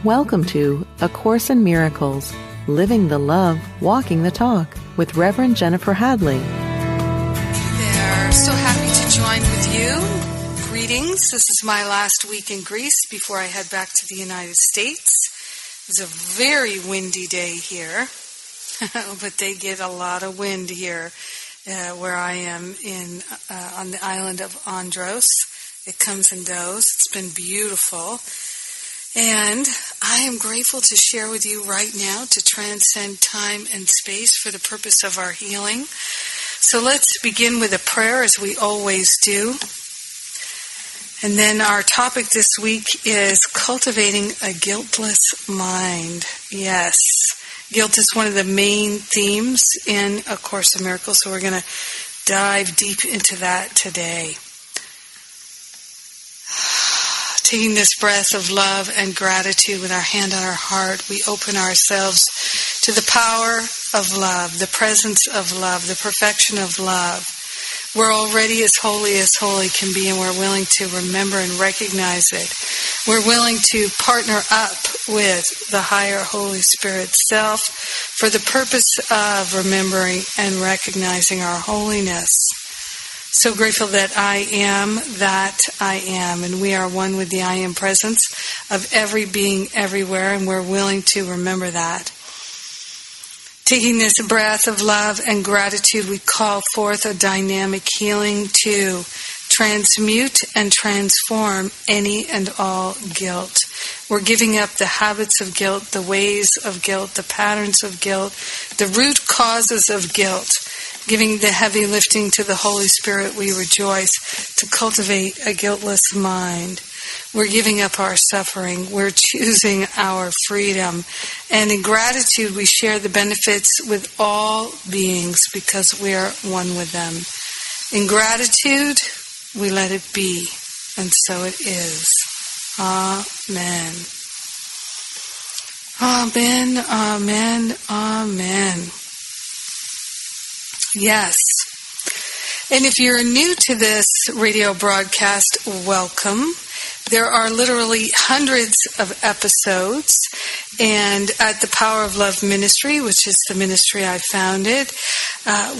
Welcome to A Course in Miracles, Living the Love, Walking the Talk with Reverend Jennifer Hadley. There, so happy to join with you. Greetings. This is my last week in Greece before I head back to the United States. It's a very windy day here, but they get a lot of wind here where I am on the island of Andros. It comes and goes. It's been beautiful. And I am grateful to share with you right now to transcend time and space for the purpose of our healing. So let's begin with a prayer as we always do. And then our topic this week is cultivating a guiltless mind. Yes, guilt is one of the main themes in A Course in Miracles, so we're going to dive deep into that today. Taking this breath of love and gratitude with our hand on our heart, we open ourselves to the power of love, the presence of love, the perfection of love. We're already as holy can be, and we're willing to remember and recognize it. We're willing to partner up with the higher Holy Spirit self for the purpose of remembering and recognizing our holiness. So grateful that I am, and we are one with the I am presence of every being everywhere, and we're willing to remember that. Taking this breath of love and gratitude, we call forth a dynamic healing to transmute and transform any and all guilt. We're giving up the habits of guilt, the ways of guilt, the patterns of guilt, the root causes of guilt. Giving the heavy lifting to the Holy Spirit, we rejoice to cultivate a guiltless mind. We're giving up our suffering. We're choosing our freedom. And in gratitude, we share the benefits with all beings because we are one with them. In gratitude, we let it be. And so it is. Amen. Amen, amen, amen. Yes. And if you're new to this radio broadcast, welcome. There are literally hundreds of episodes, and at the Power of Love Ministry, which is the ministry I founded,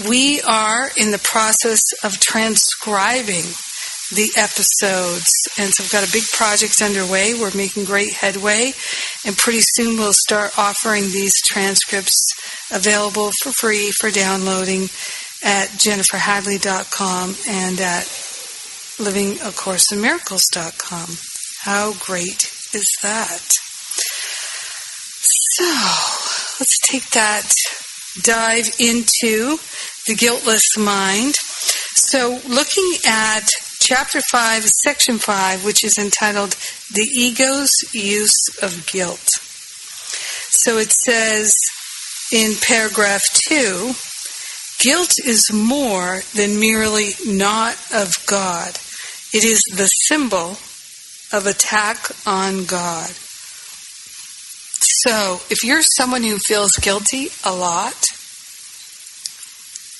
we are in the process of transcribing the episodes. And so we've got a big project underway. We're making great headway, and pretty soon we'll start offering these transcripts available for free for downloading at jenniferhadley.com and at livingacourseofmiracles.com. How great is that? So, let's take that dive into the guiltless mind. So, looking at Chapter 5, Section 5, which is entitled The Ego's Use of Guilt. So it says in paragraph 2, guilt is more than merely not of God. It is the symbol of attack on God. So, if you're someone who feels guilty a lot,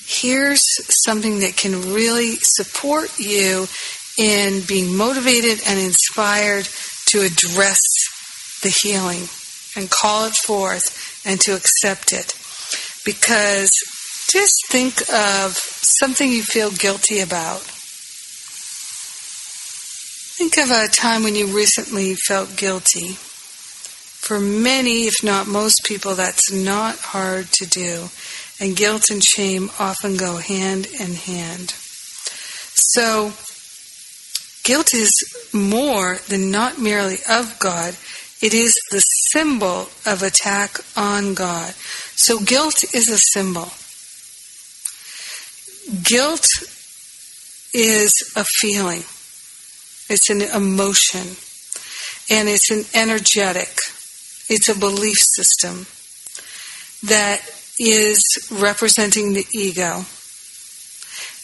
here's something that can really support you in being motivated and inspired to address the healing and call it forth and to accept it. Because just think of something you feel guilty about. Think of a time when you recently felt guilty. For many, if not most people, that's not hard to do. And guilt and shame often go hand in hand. So, guilt is more than not merely of God. It is the symbol of attack on God. So guilt is a symbol. Guilt is a feeling. It's an emotion. And it's an energetic. It's a belief system that is representing the ego.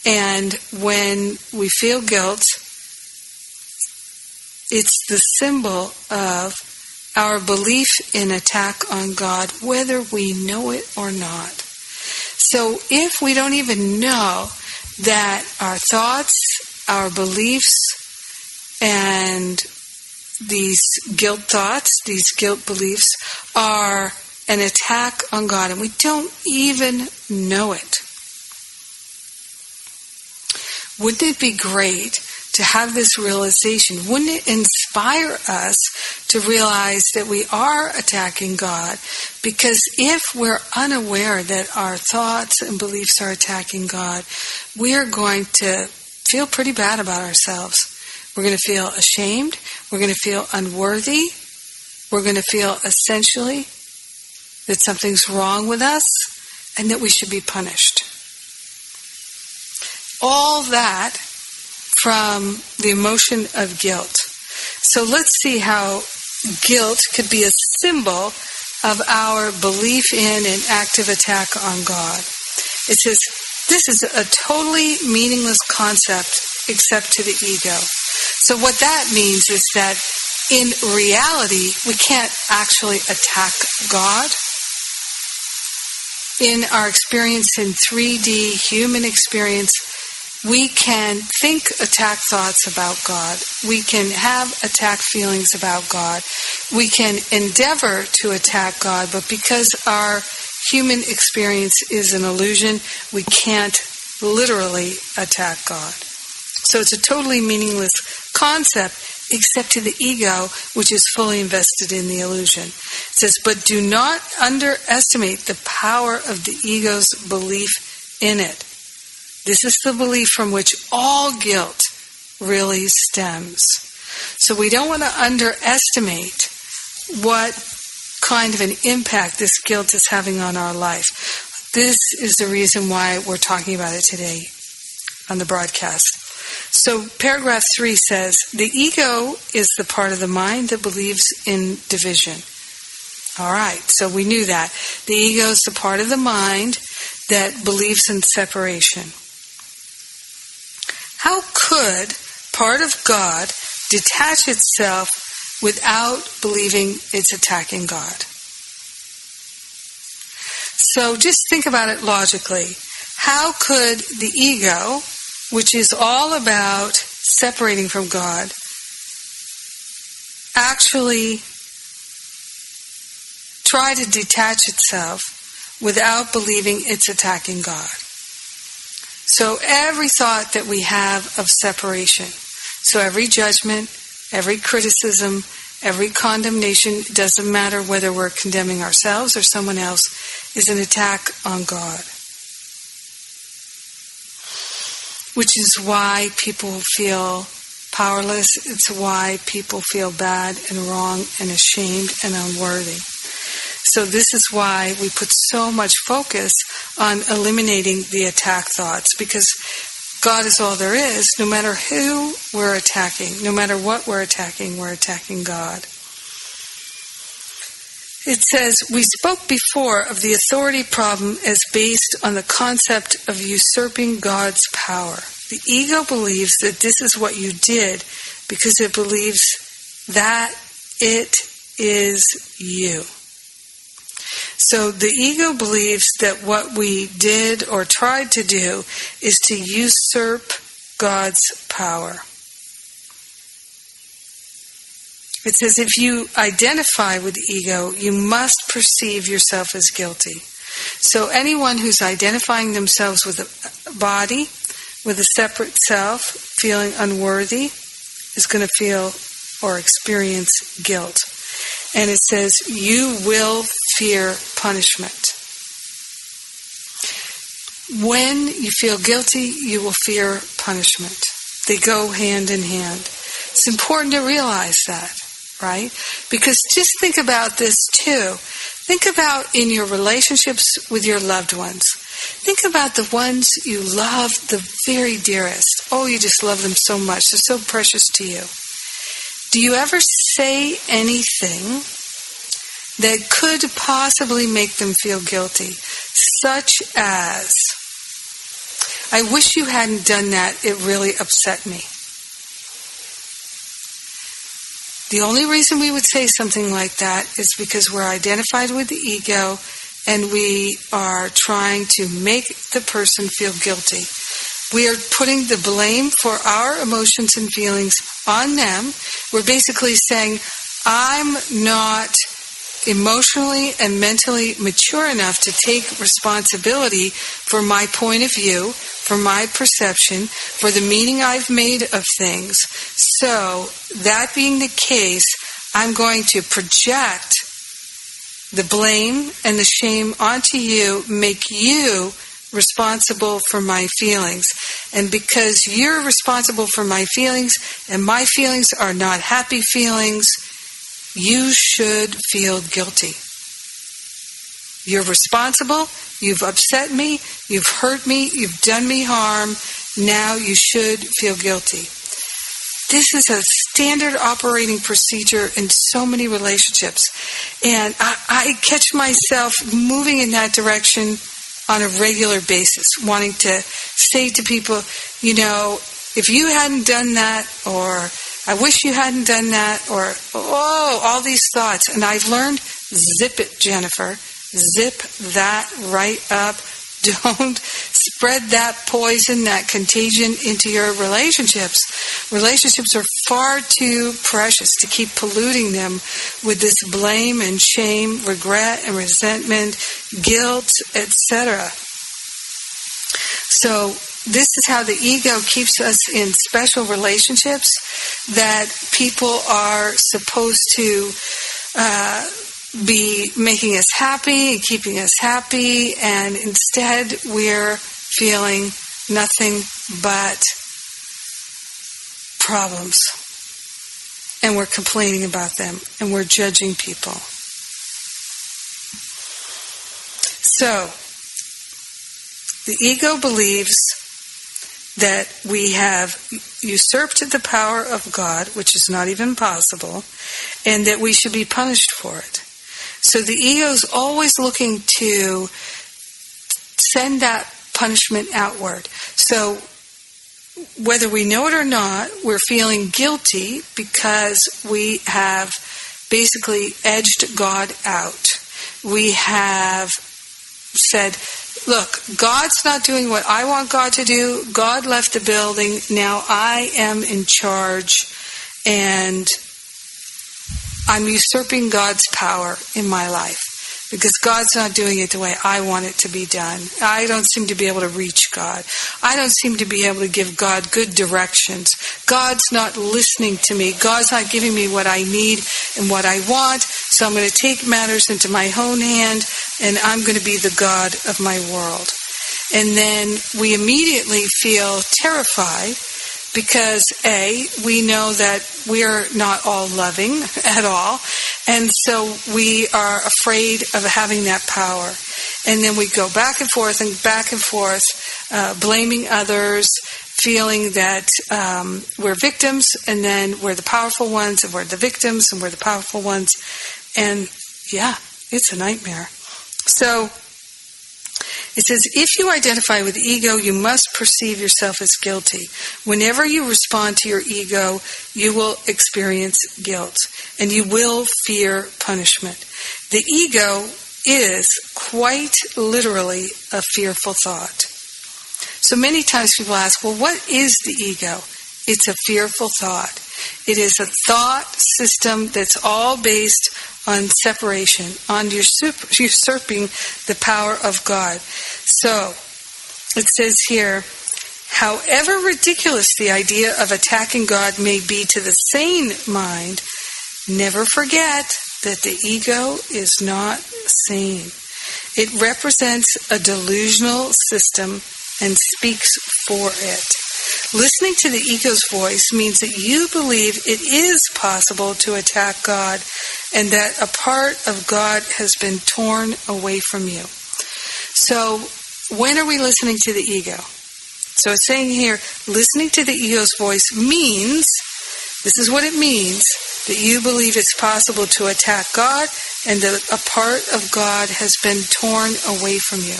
And when we feel guilt, it's the symbol of our belief in attack on God, whether we know it or not. So if we don't even know that our thoughts, our beliefs, and these guilt thoughts, these guilt beliefs, are an attack on God, and we don't even know it. Wouldn't it be great to have this realization? Wouldn't it inspire us to realize that we are attacking God? Because if we're unaware that our thoughts and beliefs are attacking God, we are going to feel pretty bad about ourselves. We're going to feel ashamed. We're going to feel unworthy. We're going to feel essentially that something's wrong with us and that we should be punished. All that from the emotion of guilt. So let's see how guilt could be a symbol of our belief in and active attack on God. It says, this is a totally meaningless concept except to the ego. So what that means is that in reality, we can't actually attack God. In our experience in 3D human experience, we can think attack thoughts about God. We can have attack feelings about God. We can endeavor to attack God, but because our human experience is an illusion, we can't literally attack God. So it's a totally meaningless concept, except to the ego, which is fully invested in the illusion. It says, but do not underestimate the power of the ego's belief in it. This is the belief from which all guilt really stems. So we don't want to underestimate what kind of an impact this guilt is having on our life. This is the reason why we're talking about it today on the broadcast. So paragraph 3 says, the ego is the part of the mind that believes in division. All right, so we knew that. The ego is the part of the mind that believes in separation. How could part of God detach itself without believing it's attacking God? So just think about it logically. How could the ego, which is all about separating from God, actually try to detach itself without believing it's attacking God? So every thought that we have of separation, so every judgment, every criticism, every condemnation, doesn't matter whether we're condemning ourselves or someone else, is an attack on God. Which is why people feel powerless. It's why people feel bad and wrong and ashamed and unworthy. So this is why we put so much focus on eliminating the attack thoughts, because God is all there is. No matter who we're attacking, no matter what we're attacking God. It says, we spoke before of the authority problem as based on the concept of usurping God's power. The ego believes that this is what you did because it believes that it is you. So the ego believes that what we did or tried to do is to usurp God's power. It says if you identify with the ego, you must perceive yourself as guilty. So anyone who's identifying themselves with a body, with a separate self, feeling unworthy, is going to feel or experience guilt. And it says, you will fear punishment. When you feel guilty, you will fear punishment. They go hand in hand. It's important to realize that, right? Because just think about this too. Think about in your relationships with your loved ones. Think about the ones you love the very dearest. Oh, you just love them so much. They're so precious to you. Do you ever say anything that could possibly make them feel guilty? Such as, I wish you hadn't done that, it really upset me. The only reason we would say something like that is because we're identified with the ego and we are trying to make the person feel guilty. We are putting the blame for our emotions and feelings on them. We're basically saying, I'm not emotionally and mentally mature enough to take responsibility for my point of view, for my perception, for the meaning I've made of things. So, that being the case, I'm going to project the blame and the shame onto you, make you responsible for my feelings. And because you're responsible for my feelings, and my feelings are not happy feelings, you should feel guilty. You're responsible, you've upset me, you've hurt me, you've done me harm, now you should feel guilty. This is a standard operating procedure in so many relationships. And I catch myself moving in that direction on a regular basis, wanting to say to people, you know, if you hadn't done that, or I wish you hadn't done that, or, oh, all these thoughts. And I've learned, zip it, Jennifer. Zip that right up. Don't spread that poison, that contagion into your relationships. Relationships are far too precious to keep polluting them with this blame and shame, regret and resentment, guilt, etc. So this is how the ego keeps us in special relationships that people are supposed to be making us happy, keeping us happy, and instead we're feeling nothing but problems. And we're complaining about them, and we're judging people. So, the ego believes that we have usurped the power of God, which is not even possible, and that we should be punished for it. So the ego is always looking to send that punishment outward. So whether we know it or not, we're feeling guilty because we have basically edged God out. We have said, look, God's not doing what I want God to do. God left the building. Now I am in charge, and I'm usurping God's power in my life because God's not doing it the way I want it to be done. I don't seem to be able to reach God. I don't seem to be able to give God good directions. God's not listening to me. God's not giving me what I need and what I want. So I'm going to take matters into my own hand, and I'm going to be the God of my world. And then we immediately feel terrified because, A, we know that we're not all loving at all, and so we are afraid of having that power. And then we go back and forth, blaming others, feeling that we're victims, and then we're the powerful ones, and we're the victims, and we're the powerful ones. And, yeah, it's a nightmare. So it says, if you identify with ego, you must perceive yourself as guilty. Whenever you respond to your ego, you will experience guilt, and you will fear punishment. The ego is quite literally a fearful thought. So many times people ask, well, what is the ego? It's a fearful thought. It is a thought system that's all based on separation, on usurping the power of God. So, it says here, however ridiculous the idea of attacking God may be to the sane mind, never forget that the ego is not sane. It represents a delusional system and speaks for it. Listening to the ego's voice means that you believe it is possible to attack God and that a part of God has been torn away from you. So, when are we listening to the ego? So it's saying here, listening to the ego's voice means, this is what it means, that you believe it's possible to attack God and that a part of God has been torn away from you.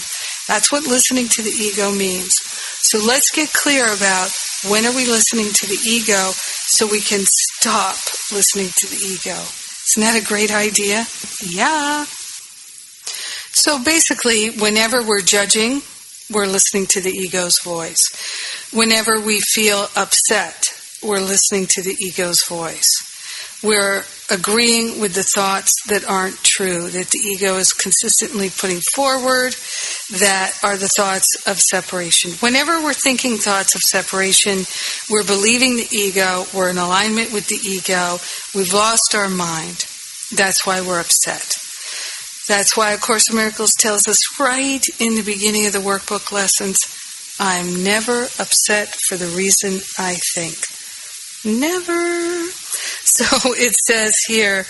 That's what listening to the ego means. So let's get clear about when are we listening to the ego so we can stop listening to the ego. Isn't that a great idea? Yeah. So basically, whenever we're judging we're listening to the ego's voice. Whenever we feel upset, we're listening to the ego's voice. We're agreeing with the thoughts that aren't true, that the ego is consistently putting forward, that are the thoughts of separation. Whenever we're thinking thoughts of separation, we're believing the ego, we're in alignment with the ego, we've lost our mind. That's why we're upset. That's why A Course in Miracles tells us right in the beginning of the workbook lessons, I'm never upset for the reason I think. Never. So it says here,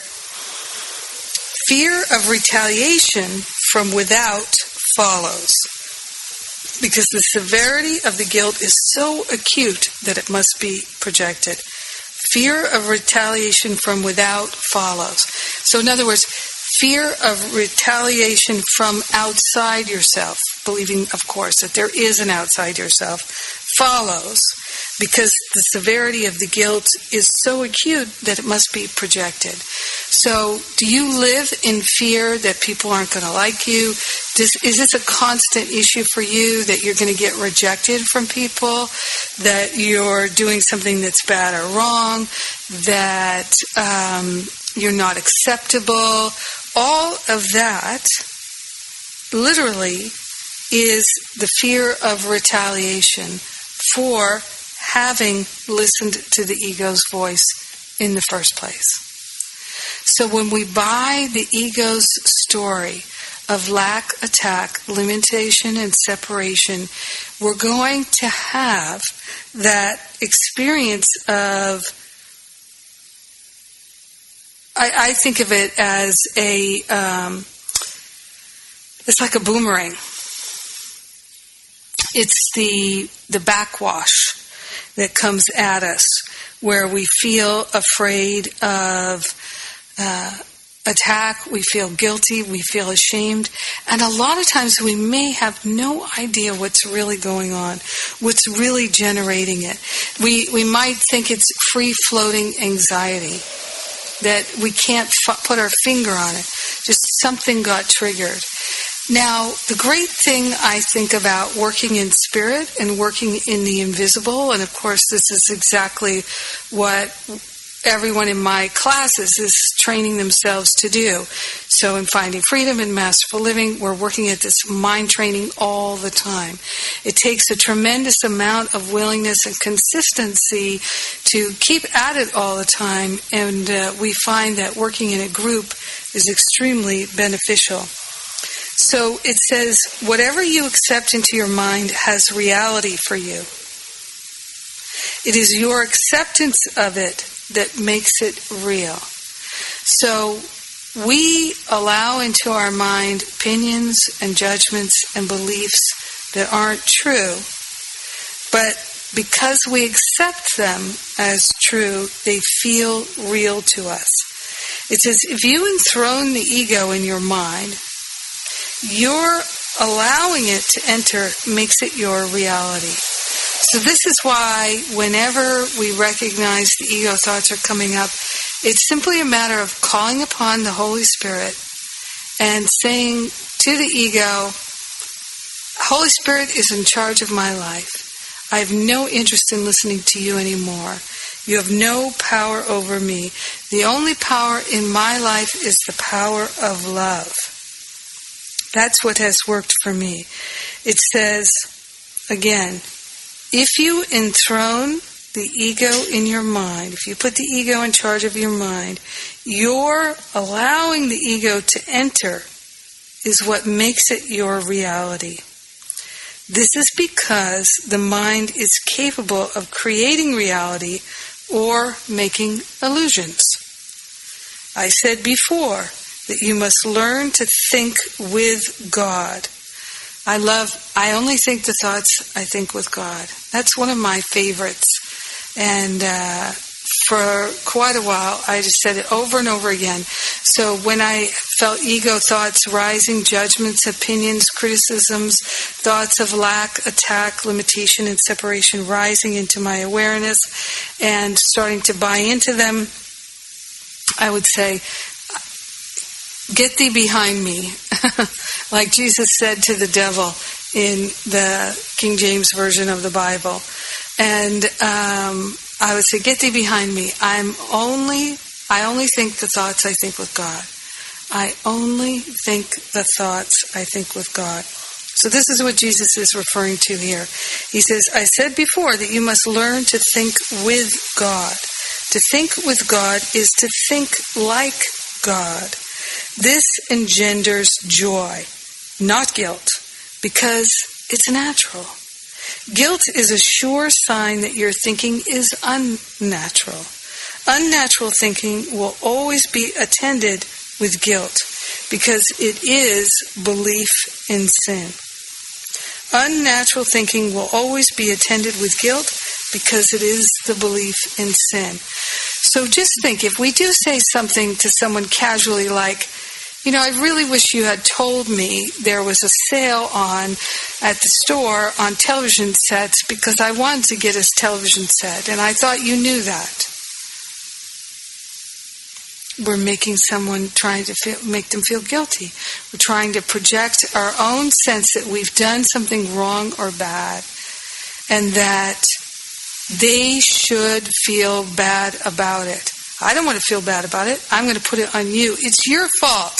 fear of retaliation from without follows, because the severity of the guilt is so acute that it must be projected. Fear of retaliation from without follows. So in other words, fear of retaliation from outside yourself, believing, of course, that there is an outside yourself, follows, because the severity of the guilt is so acute that it must be projected. So, do you live in fear that people aren't going to like you? Is this a constant issue for you, that you're going to get rejected from people, that you're doing something that's bad or wrong, that you're not acceptable? All of that, literally, is the fear of retaliation for having listened to the ego's voice in the first place. So when we buy the ego's story of lack, attack, limitation, and separation, we're going to have that experience of, I think of it as it's like a boomerang. It's the backwash that comes at us, where we feel afraid of attack, we feel guilty, we feel ashamed, and a lot of times we may have no idea what's really going on, what's really generating it. We might think it's free-floating anxiety, that we can't put our finger on it, just something got triggered. Now, the great thing I think about working in spirit and working in the invisible, and of course this is exactly what everyone in my classes is training themselves to do. So in Finding Freedom and Masterful Living, we're working at this mind training all the time. It takes a tremendous amount of willingness and consistency to keep at it all the time, and we find that working in a group is extremely beneficial. So it says, whatever you accept into your mind has reality for you. It is your acceptance of it that makes it real. So we allow into our mind opinions and judgments and beliefs that aren't true, but because we accept them as true, they feel real to us. It says, if you enthrone the ego in your mind, your allowing it to enter makes it your reality. So this is why whenever we recognize the ego thoughts are coming up, it's simply a matter of calling upon the Holy Spirit and saying to the ego, Holy Spirit is in charge of my life. I have no interest in listening to you anymore. You have no power over me. The only power in my life is the power of love. That's what has worked for me. It says, again, if you enthrone the ego in your mind, if you put the ego in charge of your mind, you're allowing the ego to enter is what makes it your reality. This is because the mind is capable of creating reality or making illusions. I said before that you must learn to think with God. I only think the thoughts I think with God. That's one of my favorites. And for quite a while, I just said it over and over again. So when I felt ego thoughts rising, judgments, opinions, criticisms, thoughts of lack, attack, limitation, and separation rising into my awareness and starting to buy into them, I would say, get thee behind me. Like Jesus said to the devil, in the King James Version of the Bible. And I would say, get thee behind me. I only think the thoughts I think with God. I only think the thoughts I think with God. So this is what Jesus is referring to here. He says, I said before that you must learn to think with God. To think with God is to think like God. This engenders joy, not guilt, because it's natural. Guilt is a sure sign that your thinking is unnatural. Unnatural thinking will always be attended with guilt because it is belief in sin. Unnatural thinking will always be attended with guilt because it is the belief in sin. So just think, if we do say something to someone casually like, I really wish you had told me there was a sale on at the store on television sets because I wanted to get a television set and I thought you knew that. We're making someone trying to make them feel guilty. We're trying to project our own sense that we've done something wrong or bad and that they should feel bad about it. I don't want to feel bad about it. I'm going to put it on you. It's your fault.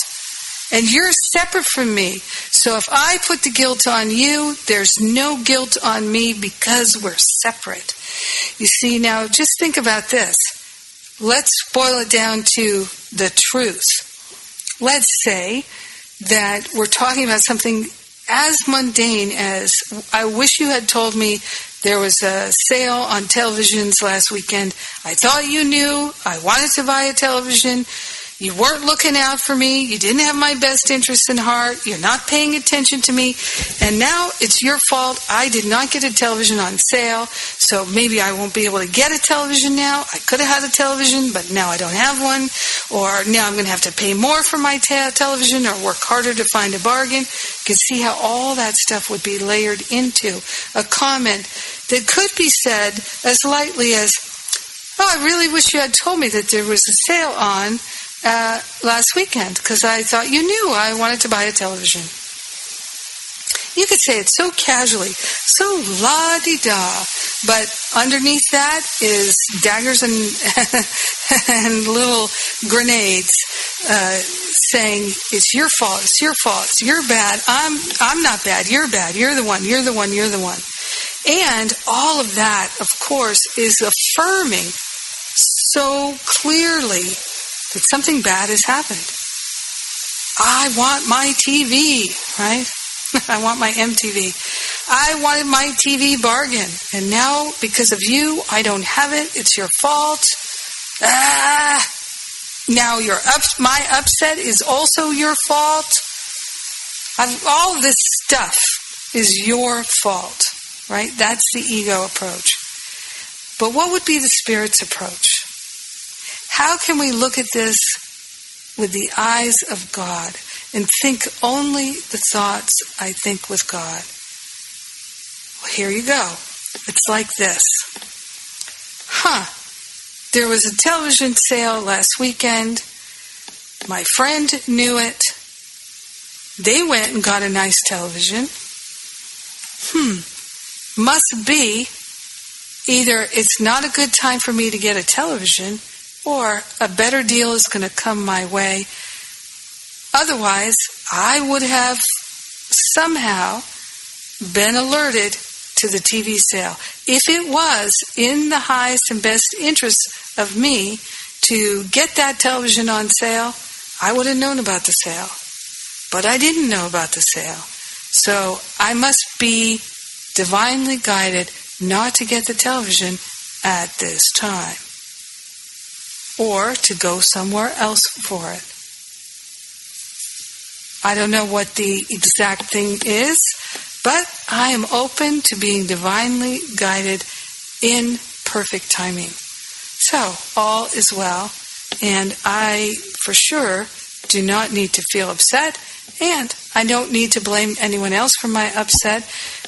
And you're separate from me. So if I put the guilt on you, there's no guilt on me because we're separate. You see, now just think about this. Let's boil it down to the truth. Let's say that we're talking about something as mundane as, I wish you had told me there was a sale on televisions last weekend. I thought you knew. I wanted to buy a television. You weren't looking out for me. You didn't have my best interests in heart. You're not paying attention to me. And now it's your fault. I did not get a television on sale, so maybe I won't be able to get a television now. I could have had a television, but now I don't have one. Or now I'm going to have to pay more for my television or work harder to find a bargain. You can see how all that stuff would be layered into a comment that could be said as lightly as, I really wish you had told me that there was a sale on last weekend because I thought you knew I wanted to buy a television. You could say it so casually, so la-di-da, but underneath that is daggers and and little grenades saying it's your fault, it's your fault, it's you're bad, I'm not bad, you're the one, you're the one, you're the one. And all of that, of course, is affirming so clearly that something bad has happened. I want my TV, right? I want my MTV. I wanted my TV bargain. And now, because of you, I don't have it. It's your fault. Now my upset is also your fault. All of this stuff is your fault, right? That's the ego approach. But what would be the Spirit's approach? How can we look at this with the eyes of God and think only the thoughts I think with God? Well, here you go. It's like this. There was a television sale last weekend. My friend knew it. They went and got a nice television. Must be either it's not a good time for me to get a television, or a better deal is going to come my way. Otherwise, I would have somehow been alerted to the TV sale. If it was in the highest and best interest of me to get that television on sale, I would have known about the sale. But I didn't know about the sale. So I must be divinely guided not to get the television at this time, or to go somewhere else for it. I don't know what the exact thing is, but I am open to being divinely guided in perfect timing. So, all is well, and I, for sure, do not need to feel upset, and I don't need to blame anyone else for my upset.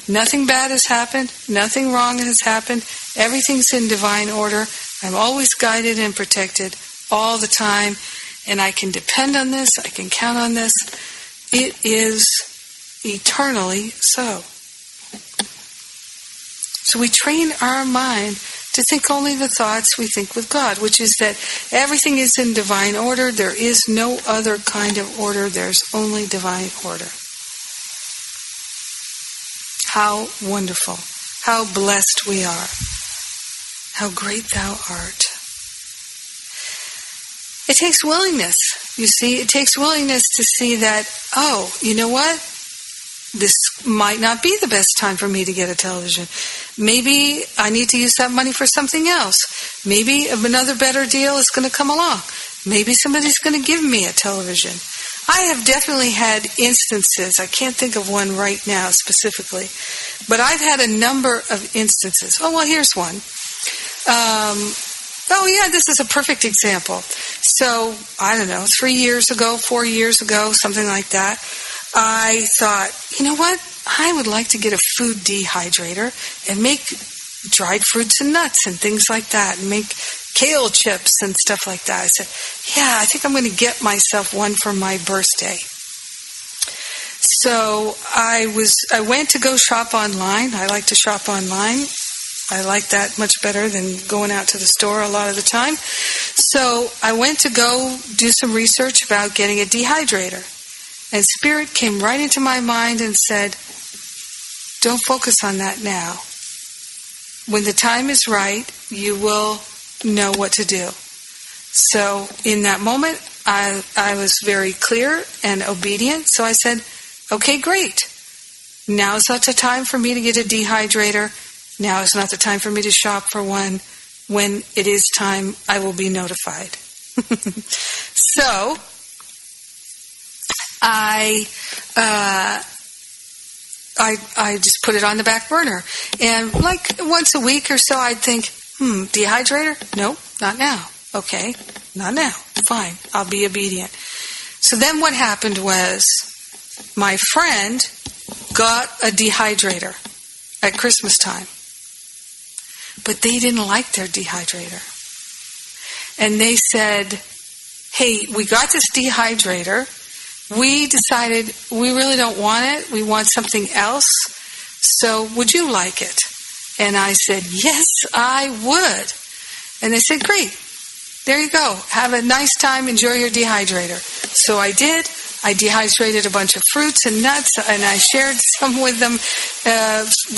Nothing bad has happened. Nothing wrong has happened. Everything's in divine order. I'm always guided and protected all the time, and I can depend on this. I can count on this. It is eternally so. So we train our mind to think only the thoughts we think with God, which is that everything is in divine order. There is no other kind of order. There's only divine order. How wonderful. How blessed we are. How great thou art. It takes willingness. You see, it takes willingness to see that, oh, you know what? This might not be the best time for me to get a television. Maybe I need to use that money for something else. Maybe another better deal is going to come along. Maybe somebody's going to give me a television. I have definitely had instances, I can't think of one right now specifically, but I've had a number of instances. Oh, well, here's one. This is a perfect example. So, I don't know, 3 years ago, 4 years ago, something like that, I thought, you know what? I would like to get a food dehydrator and make dried fruits and nuts and things like that, and make kale chips and stuff like that. I said, yeah, I think I'm going to get myself one for my birthday. So I went to go shop online. I like to shop online. I like that much better than going out to the store a lot of the time. So I went to go do some research about getting a dehydrator. And Spirit came right into my mind and said, don't focus on that now. When the time is right, you will know what to do. So in that moment, I was very clear and obedient. So I said, okay, great. Now is not the time for me to get a dehydrator. Now is not the time for me to shop for one. When it is time, I will be notified. So I just put it on the back burner. And like once a week or so, I'd think, dehydrator? Nope, not now. Okay, not now. Fine, I'll be obedient. So then what happened was my friend got a dehydrator at Christmas time. But they didn't like their dehydrator. And they said, hey, we got this dehydrator. We decided we really don't want it. We want something else. So would you like it? And I said, yes, I would. And they said, great. There you go. Have a nice time. Enjoy your dehydrator. So I did. I dehydrated a bunch of fruits and nuts, and I shared some with them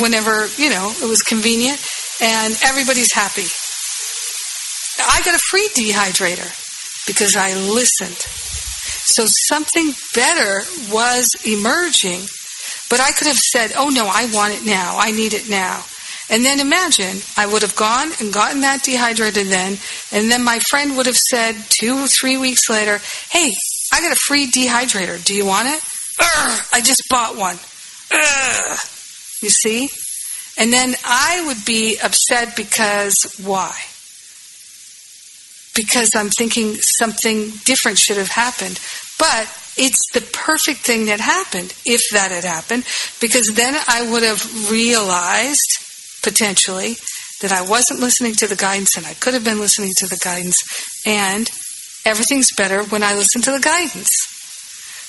whenever, it was convenient. And everybody's happy. I got a free dehydrator because I listened. So something better was emerging, but I could have said, oh no, I want it now. I need it now. And then imagine, I would have gone and gotten that dehydrator then, and then my friend would have said 2 or 3 weeks later, hey, I got a free dehydrator. Do you want it? I just bought one. You see? And then I would be upset because why? Because I'm thinking something different should have happened. But it's the perfect thing that happened, if that had happened, because then I would have realized, potentially, that I wasn't listening to the guidance, and I could have been listening to the guidance, and everything's better when I listen to the guidance.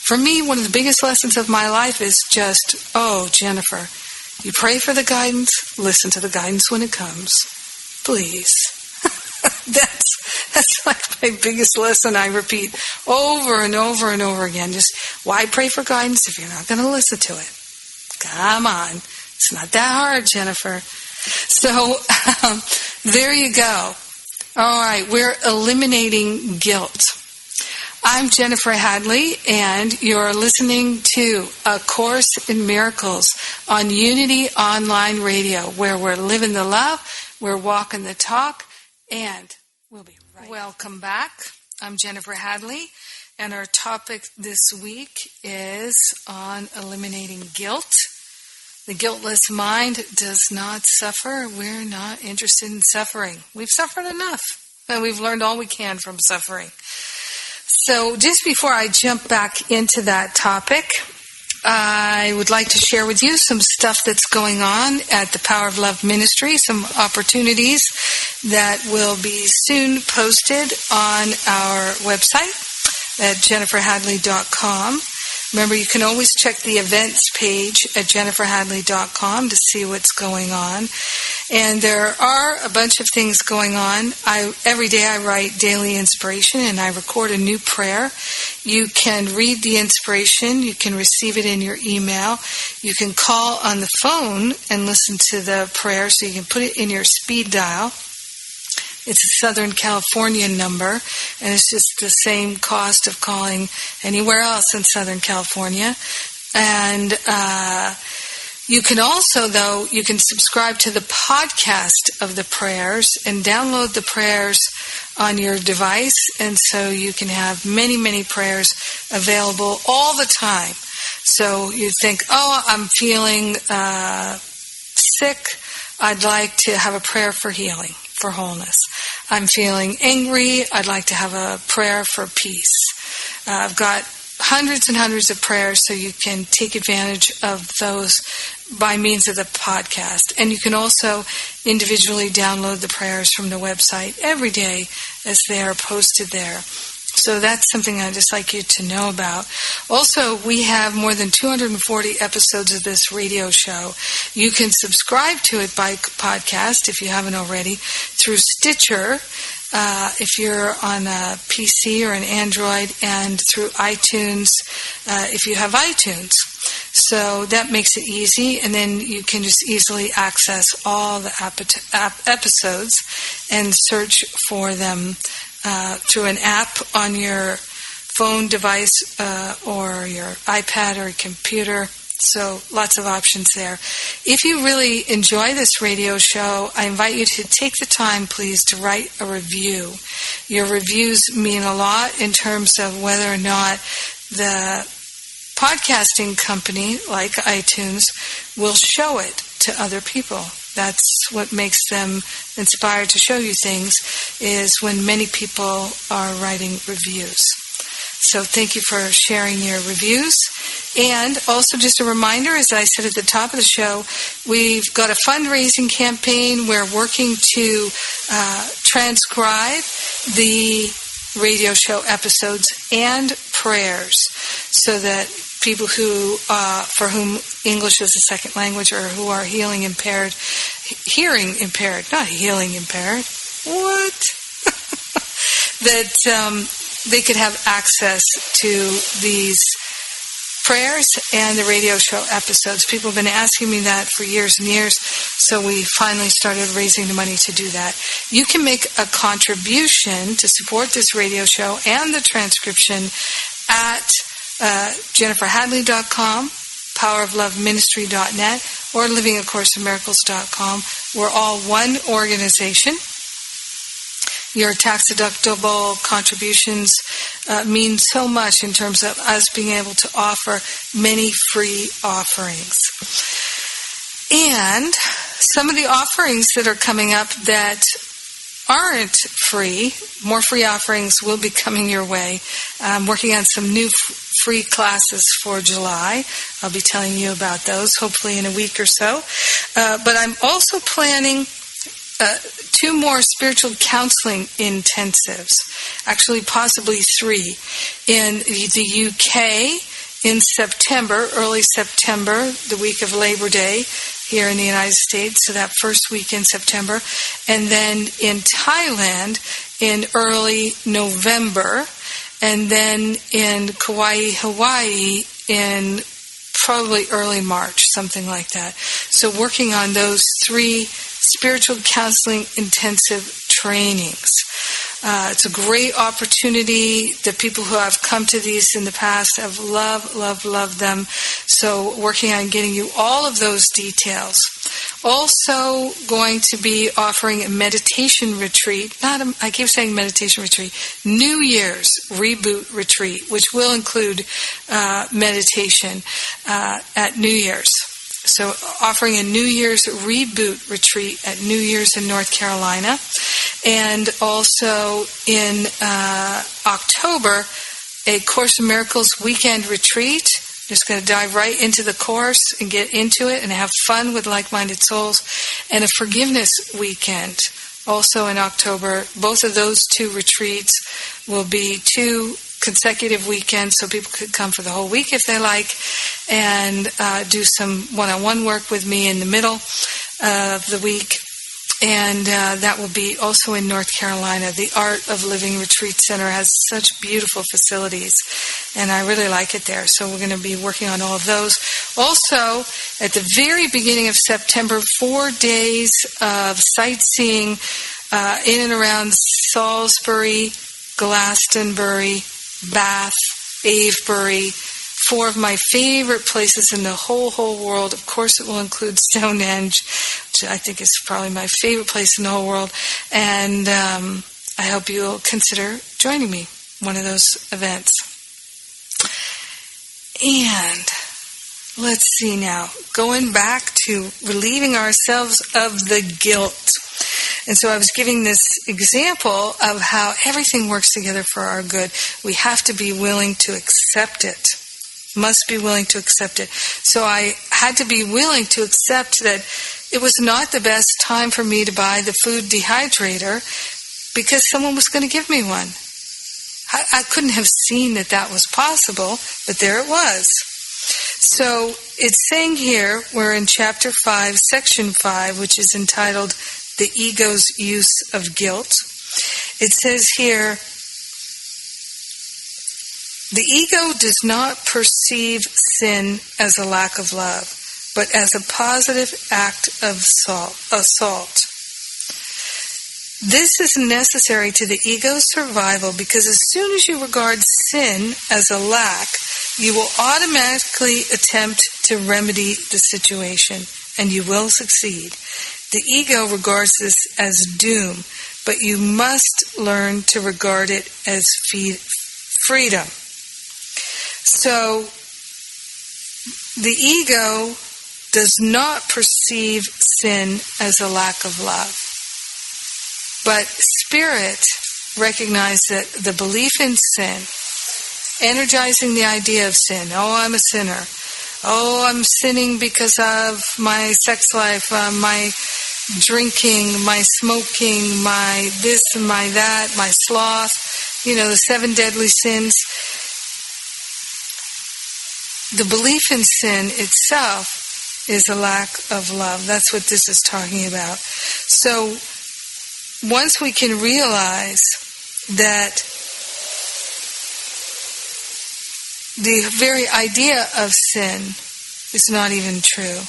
For me, one of the biggest lessons of my life is just, oh, Jennifer, you pray for the guidance, listen to the guidance when it comes. Please. That's like my biggest lesson I repeat over and over and over again. Just, why pray for guidance if you're not going to listen to it? Come on. It's not that hard, Jennifer. So, there you go. All right, we're eliminating guilt. I'm Jennifer Hadley, and you're listening to A Course in Miracles on Unity Online Radio, where we're living the love, we're walking the talk, and we'll be right. Welcome back. I'm Jennifer Hadley, and our topic this week is on eliminating guilt. The guiltless mind does not suffer. We're not interested in suffering. We've suffered enough, and we've learned all we can from suffering. So just before I jump back into that topic, I would like to share with you some stuff that's going on at the Power of Love Ministry, some opportunities that will be soon posted on our website at jenniferhadley.com. Remember, you can always check the events page at jenniferhadley.com to see what's going on. And there are a bunch of things going on. Every day I write daily inspiration and I record a new prayer. You can read the inspiration. You can receive it in your email. You can call on the phone and listen to the prayer, so you can put it in your speed dial. It's a Southern California number, and it's just the same cost of calling anywhere else in Southern California. And you can also, though, you can subscribe to the podcast of the prayers and download the prayers on your device, and so you can have many, many prayers available all the time. So you think, oh, I'm feeling sick. I'd like to have a prayer for healing, for wholeness. I'm feeling angry. I'd like to have a prayer for peace. I've got hundreds and hundreds of prayers, so you can take advantage of those by means of the podcast. And you can also individually download the prayers from the website every day as they are posted there. So that's something I'd just like you to know about. Also, we have more than 240 episodes of this radio show. You can subscribe to it by podcast, if you haven't already, through Stitcher, if you're on a PC or an Android, and through iTunes, if you have iTunes. So that makes it easy, and then you can just easily access all the episodes and search for them through an app on your phone device or your iPad or computer. So lots of options there. If you really enjoy this radio show, I invite you to take the time, please, to write a review. Your reviews mean a lot in terms of whether or not the podcasting company, like iTunes, will show it to other people. That's what makes them inspired to show you things, is when many people are writing reviews. So thank you for sharing your reviews. And also just a reminder, as I said at the top of the show, we've got a fundraising campaign. We're working to transcribe the radio show episodes and prayers so that people who, for whom English is a second language, or who are hearing impaired, that they could have access to these prayers and the radio show episodes. People have been asking me that for years and years, so we finally started raising the money to do that. You can make a contribution to support this radio show and the transcription at jenniferhadley.com, powerofloveministry.net, or livingacourseinmiracles.com. We're all one organization. Your tax-deductible contributions mean so much in terms of us being able to offer many free offerings. And some of the offerings that are coming up that aren't free, more free offerings will be coming your way. I'm working on some new free classes for July. I'll be telling you about those hopefully in a week or so. But I'm also planning 2 more spiritual counseling intensives, actually possibly 3, in the UK in September, early September, the week of Labor Day here in the United States, so that first week in September, and then in Thailand in early November, and then in Kauai, Hawaii in probably early March, something like that. So working on those 3 spiritual counseling intensive trainings. It's a great opportunity. The people who have come to these in the past have loved them. So working on getting you all of those details. Also going to be offering a meditation retreat. I keep saying meditation retreat. New Year's reboot retreat, which will include meditation at New Year's. So offering a New Year's reboot retreat at New Year's in North Carolina. And also in October, a Course in Miracles weekend retreat. Just going to dive right into the course and get into it and have fun with like-minded souls. And a forgiveness weekend also in October. Both of those 2 retreats will be 2 consecutive weekends, so people could come for the whole week if they like, and do some one-on-one work with me in the middle of the week. And that will be also in North Carolina. The Art of Living Retreat Center has such beautiful facilities, and I really like it there. So we're going to be working on all of those. Also, at the very beginning of September, 4 days of sightseeing in and around Salisbury, Glastonbury, Bath, Avebury, 4 of my favorite places in the whole world. Of course, it will include Stonehenge, which I think is probably my favorite place in the whole world. And I hope you'll consider joining me, one of those events. And let's see now, going back to relieving ourselves of the guilt. And so I was giving this example of how everything works together for our good. We have to be willing to accept it. Must be willing to accept it. So I had to be willing to accept that it was not the best time for me to buy the food dehydrator because someone was going to give me one. I couldn't have seen that that was possible, but there it was. So it's saying here, we're in chapter 5, section 5, which is entitled The Ego's Use of Guilt. It says here, the ego does not perceive sin as a lack of love, but as a positive act of assault. This is necessary to the ego's survival because as soon as you regard sin as a lack, you will automatically attempt to remedy the situation, and you will succeed. The ego regards this as doom, but you must learn to regard it as freedom. So, the ego does not perceive sin as a lack of love. But spirit recognizes that the belief in sin, energizing the idea of sin, oh, I'm a sinner. Oh, I'm sinning because of my sex life, my drinking, my smoking, my this and my that, my sloth, the 7 deadly sins. The belief in sin itself is a lack of love. That's what this is talking about. So once we can realize that the very idea of sin is not even true,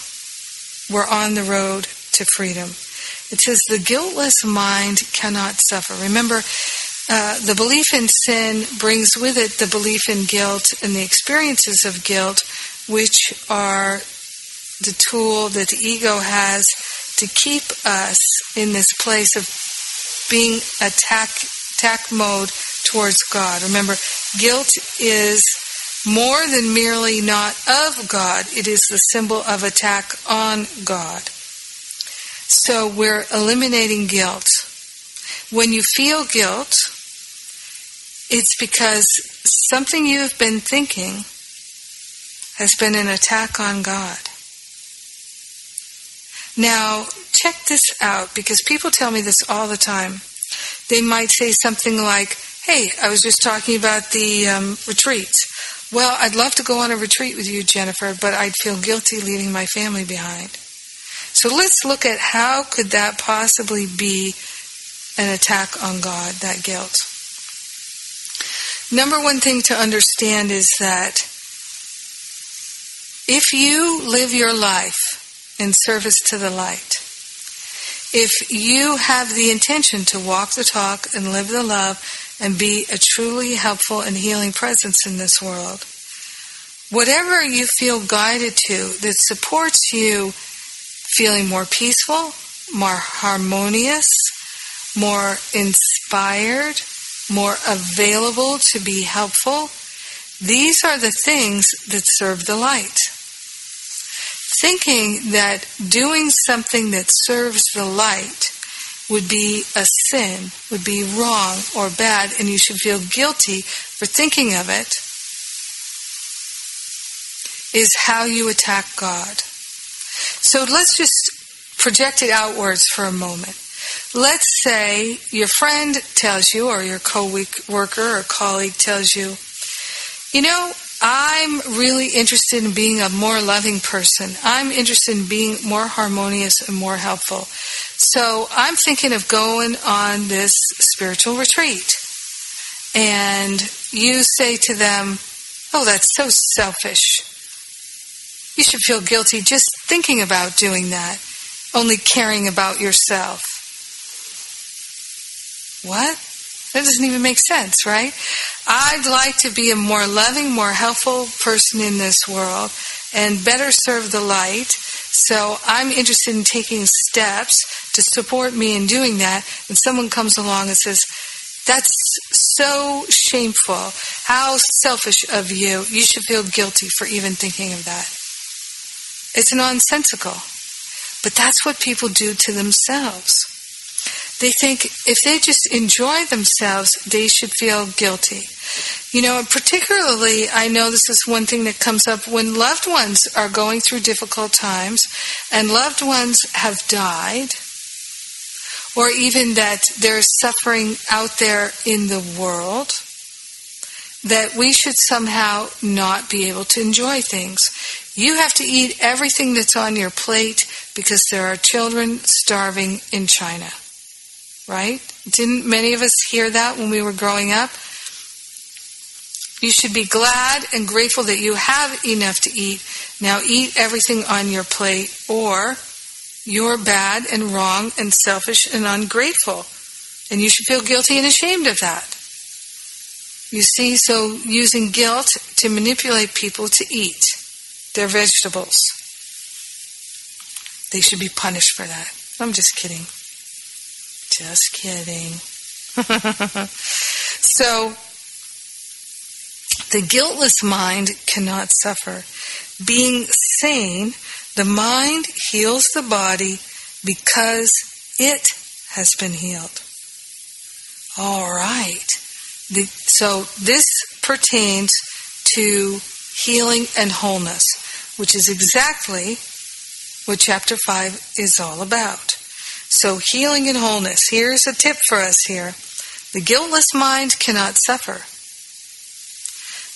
we're on the road to freedom. It says the guiltless mind cannot suffer. Remember, the belief in sin brings with it the belief in guilt and the experiences of guilt, which are the tool that the ego has to keep us in this place of being attack mode towards God. Remember, guilt is more than merely not of God. It is the symbol of attack on God. So we're eliminating guilt. When you feel guilt, it's because something you have been thinking has been an attack on God. Now, check this out, because people tell me this all the time. They might say something like, hey, I was just talking about the retreats. Well, I'd love to go on a retreat with you, Jennifer, but I'd feel guilty leaving my family behind. So let's look at how could that possibly be an attack on God, that guilt. Number one thing to understand is that if you live your life in service to the light, if you have the intention to walk the talk and live the love and be a truly helpful and healing presence in this world, whatever you feel guided to that supports you feeling more peaceful, more harmonious, more inspired, more available to be helpful, these are the things that serve the light. Thinking that doing something that serves the light would be a sin, would be wrong or bad, and you should feel guilty for thinking of it, is how you attack God. So let's just project it outwards for a moment. Let's say your friend tells you, or your co-worker or colleague tells you, I'm really interested in being a more loving person. I'm interested in being more harmonious and more helpful. So I'm thinking of going on this spiritual retreat. And you say to them, oh, that's so selfish. You should feel guilty just thinking about doing that, only caring about yourself. What? That doesn't even make sense, right? I'd like to be a more loving, more helpful person in this world and better serve the light. So I'm interested in taking steps to support me in doing that. And someone comes along and says, that's so shameful. How selfish of you. You should feel guilty for even thinking of that. It's nonsensical. But that's what people do to themselves. They think if they just enjoy themselves, they should feel guilty. Particularly, I know this is one thing that comes up when loved ones are going through difficult times and loved ones have died, or even that there's suffering out there in the world, that we should somehow not be able to enjoy things. You have to eat everything that's on your plate because there are children starving in China. Right? Didn't many of us hear that when we were growing up? You should be glad and grateful that you have enough to eat. Now eat everything on your plate, or you're bad and wrong and selfish and ungrateful. And you should feel guilty and ashamed of that. You see, so using guilt to manipulate people to eat their vegetables. They should be punished for that. I'm just kidding. Just kidding. So, the guiltless mind cannot suffer. Being sane, the mind heals the body because it has been healed. All right. So this pertains to healing and wholeness, which is exactly what Chapter 5 is all about. So healing and wholeness. Here's a tip for us here. The guiltless mind cannot suffer.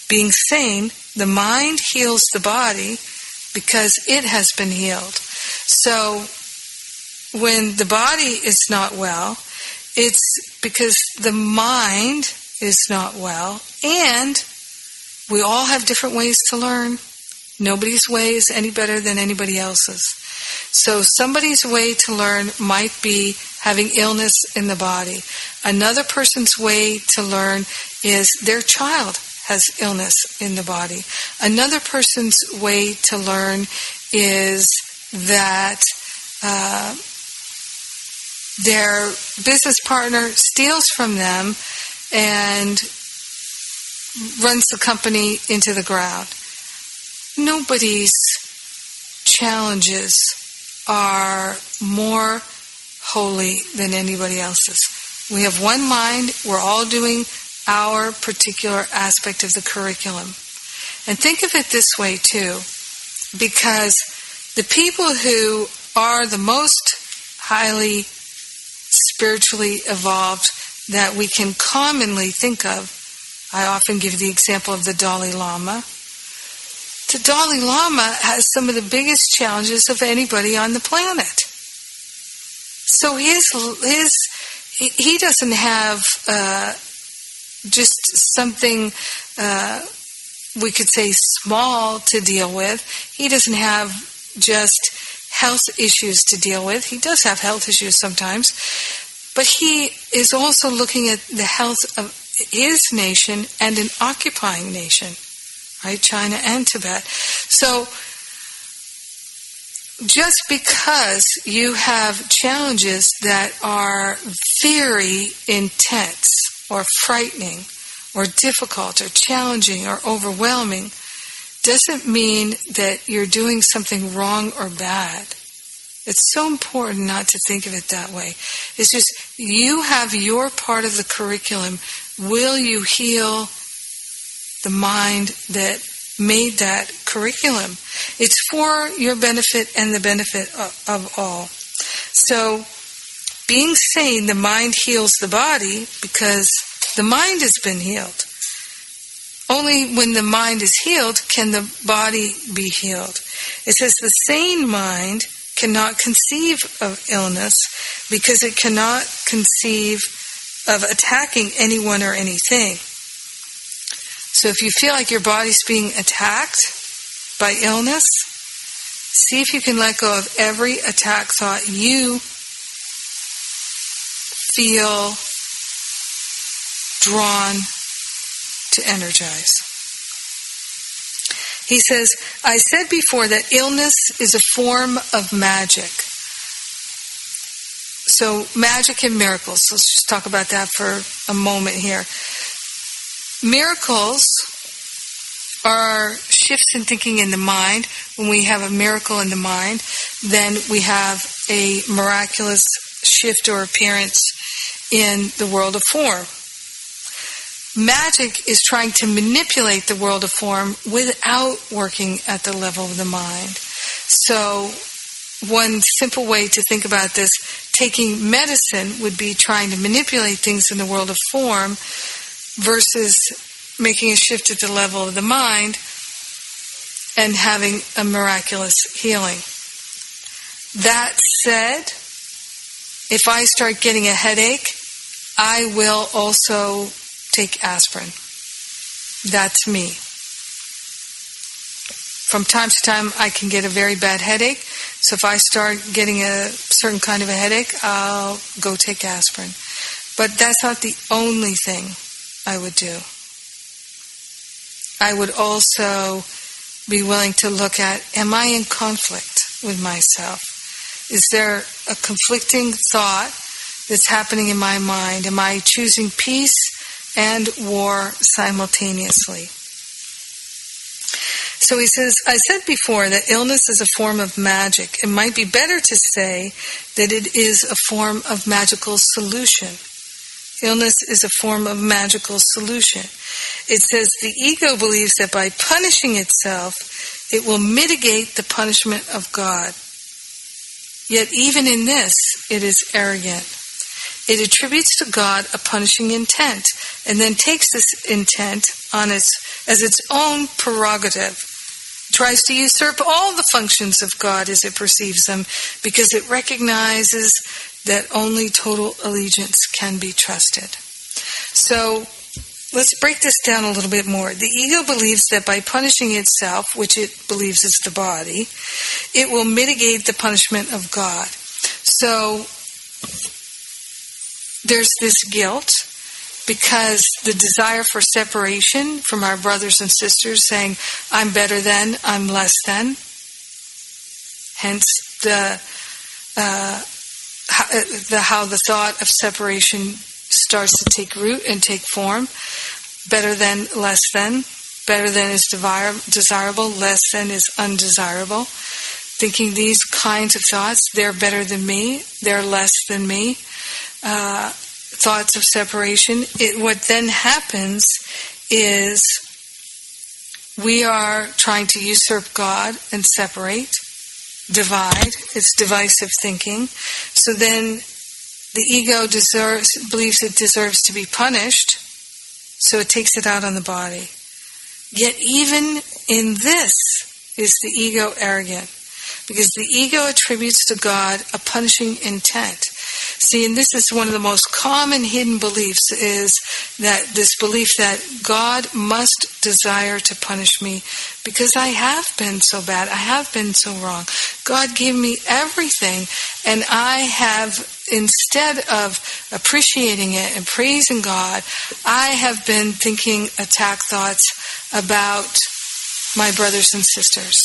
Being sane, the mind heals the body because it has been healed. So when the body is not well, it's because the mind is not well, and we all have different ways to learn. Nobody's way is any better than anybody else's. So somebody's way to learn might be having illness in the body. Another person's way to learn is their child has illness in the body. Another person's way to learn is that their business partner steals from them and runs the company into the ground. Nobody's challenges are more holy than anybody else's. We have one mind. We're all doing our particular aspect of the curriculum. And think of it this way, too, because the people who are the most highly spiritually evolved that we can commonly think of, I often give the example of the Dalai Lama. The Dalai Lama has some of the biggest challenges of anybody on the planet. So he doesn't have just something we could say small to deal with. He doesn't have just health issues to deal with. He does have health issues sometimes. But he is also looking at the health of his nation and an occupying nation, right? China and Tibet. So just because you have challenges that are very intense or frightening or difficult or challenging or overwhelming doesn't mean that you're doing something wrong or bad. It's so important not to think of it that way. It's just you have your part of the curriculum. Will you heal the mind that made that curriculum? It's for your benefit and the benefit of all. So, being sane, the mind heals the body because the mind has been healed. Only when the mind is healed can the body be healed. It says the sane mind cannot conceive of illness because it cannot conceive of attacking anyone or anything. So if you feel like your body's being attacked by illness, see if you can let go of every attack thought you feel drawn to energize. He says, I said before that illness is a form of magic. So magic and miracles. Let's just talk about that for a moment here. Miracles are shifts in thinking in the mind. When we have a miracle in the mind, then we have a miraculous shift or appearance in the world of form. Magic is trying to manipulate the world of form without working at the level of the mind. So one simple way to think about this, taking medicine would be trying to manipulate things in the world of form versus making a shift at the level of the mind and having a miraculous healing. That said, if I start getting a headache, I will also take aspirin. That's me. From time to time, I can get a very bad headache. So if I start getting a certain kind of a headache, I'll go take aspirin. But that's not the only thing I would do. I would also be willing to look at, am I in conflict with myself? Is there a conflicting thought that's happening in my mind? Am I choosing peace and war simultaneously? So he says, I said before that illness is a form of magic. It might be better to say that it is a form of magical solution. Illness is a form of magical solution. It says the ego believes that by punishing itself, it will mitigate the punishment of God. Yet even in this, it is arrogant. It attributes to God a punishing intent, and then takes this intent on as its own prerogative. It tries to usurp all the functions of God as it perceives them, because it recognizes that only total allegiance can be trusted. So, let's break this down a little bit more. The ego believes that by punishing itself, which it believes is the body, it will mitigate the punishment of God. So, there's this guilt because the desire for separation from our brothers and sisters, saying, I'm better than, I'm less than. Hence how the thought of separation starts to take root and take form. Better than, less than. Better than is desirable, less than is undesirable. Thinking these kinds of thoughts, they're better than me, they're less than me. Thoughts of separation. What then happens is we are trying to usurp God and separate, divide. It's divisive thinking. So then the ego believes it deserves to be punished, so it takes it out on the body. Yet even in this is the ego arrogant, because the ego attributes to God a punishing intent. See, and this is one of the most common hidden beliefs, is that this belief that God must desire to punish me because I have been so bad, I have been so wrong. God gave me everything, and I have, instead of appreciating it and praising God, I have been thinking attack thoughts about my brothers and sisters.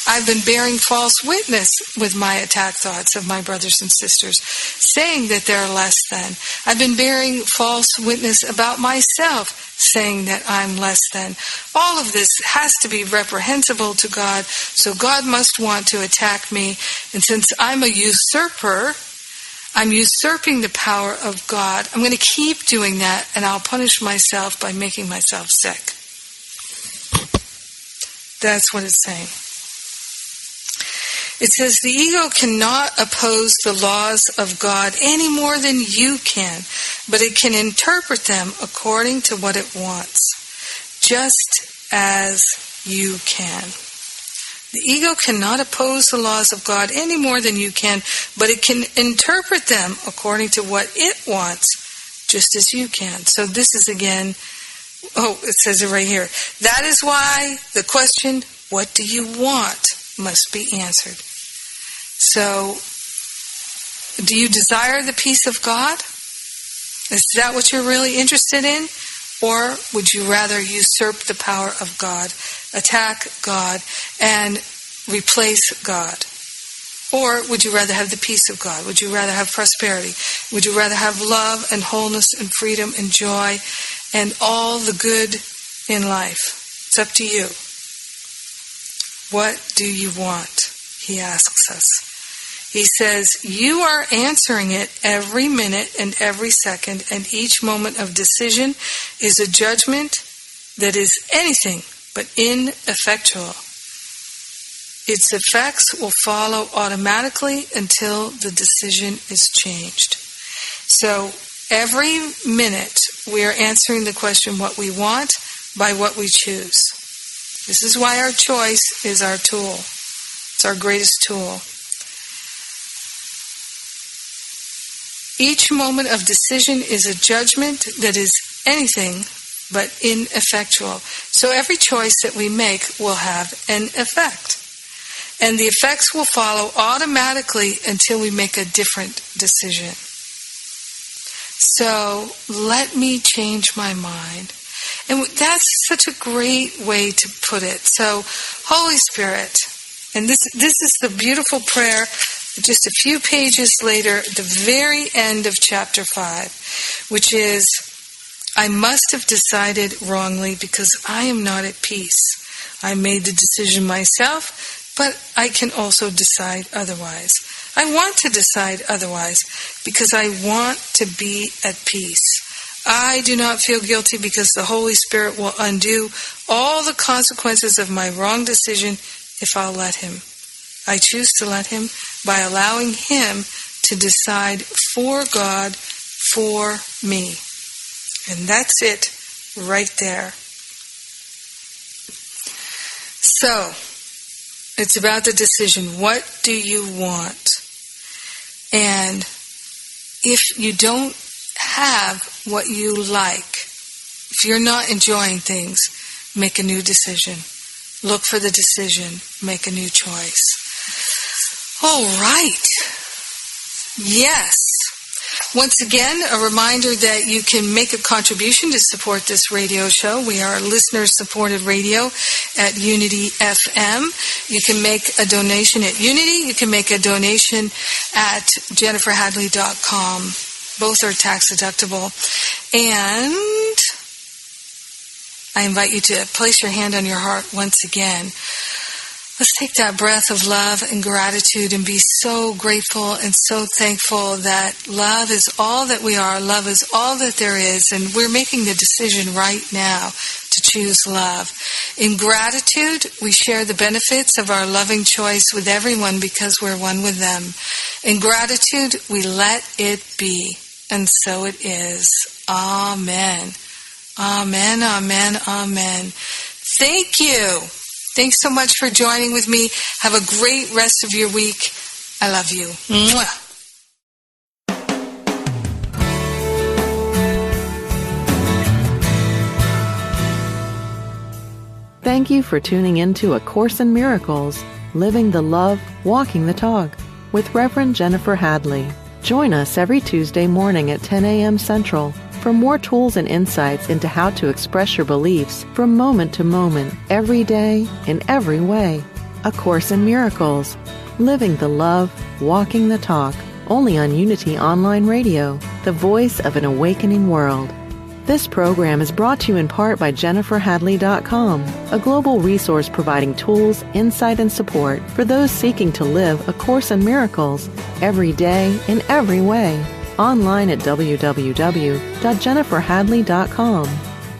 I've been bearing false witness with my attack thoughts of my brothers and sisters, saying that they're less than. I've been bearing false witness about myself, saying that I'm less than. All of this has to be reprehensible to God, so God must want to attack me. And since I'm a usurper, I'm usurping the power of God. I'm going to keep doing that, and I'll punish myself by making myself sick. That's what it's saying. It says the ego cannot oppose the laws of God any more than you can, but it can interpret them according to what it wants. just as you can. The ego cannot oppose the laws of God any more than you can, but it can interpret them according to what it wants, just as you can. So this is again, it says it right here. That is why the question, what do you want, must be answered. So, do you desire the peace of God? Is that what you're really interested in? Or would you rather usurp the power of God, attack God, and replace God? Or would you rather have the peace of God? Would you rather have prosperity? Would you rather have love and wholeness and freedom and joy and all the good in life? It's up to you. What do you want? He asks us. He says, you are answering it every minute and every second, and each moment of decision is a judgment that is anything but ineffectual. Its effects will follow automatically until the decision is changed. So every minute we are answering the question what we want by what we choose. This is why our choice is our tool. It's our greatest tool. Each moment of decision is a judgment that is anything but ineffectual. So every choice that we make will have an effect. And the effects will follow automatically until we make a different decision. So let me change my mind. And that's such a great way to put it. So, Holy Spirit, and this is the beautiful prayer, just a few pages later, at the very end of chapter 5, which is, I must have decided wrongly because I am not at peace. I made the decision myself, but I can also decide otherwise. I want to decide otherwise because I want to be at peace. I do not feel guilty because the Holy Spirit will undo all the consequences of my wrong decision if I'll let Him. I choose to let Him by allowing Him to decide for God, for me. And that's it right there. So, it's about the decision. What do you want? And if you don't have what you like, if you're not enjoying things, make a new decision. Look for the decision. Make a new choice. All right. Yes. Once again, a reminder that you can make a contribution to support this radio show. We are listener-supported radio at Unity FM. You can make a donation at Unity. You can make a donation at jenniferhadley.com. Both are tax-deductible. And I invite you to place your hand on your heart once again. Let's take that breath of love and gratitude and be so grateful and so thankful that love is all that we are. Love is all that there is. And we're making the decision right now to choose love. In gratitude, we share the benefits of our loving choice with everyone because we're one with them. In gratitude, we let it be. And so it is. Amen. Amen, amen, amen. Thank you. Thanks so much for joining with me. Have a great rest of your week. I love you. Mwah. Thank you for tuning in to A Course in Miracles, Living the Love, Walking the Talk, with Reverend Jennifer Hadley. Join us every Tuesday morning at 10 a.m. Central for more tools and insights into how to express your beliefs from moment to moment, every day, in every way. A Course in Miracles, Living the Love, Walking the Talk, only on Unity Online Radio, the voice of an awakening world. This program is brought to you in part by JenniferHadley.com, a global resource providing tools, insight, and support for those seeking to live A Course in Miracles every day in every way. Online at www.jenniferhadley.com.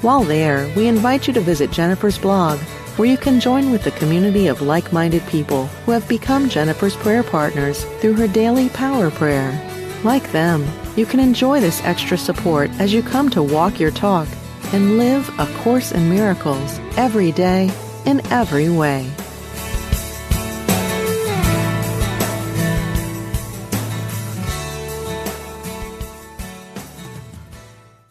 While there, we invite you to visit Jennifer's blog, where you can join with the community of like-minded people who have become Jennifer's prayer partners through her daily power prayer. Like them, you can enjoy this extra support as you come to walk your talk and live A Course in Miracles every day in every way.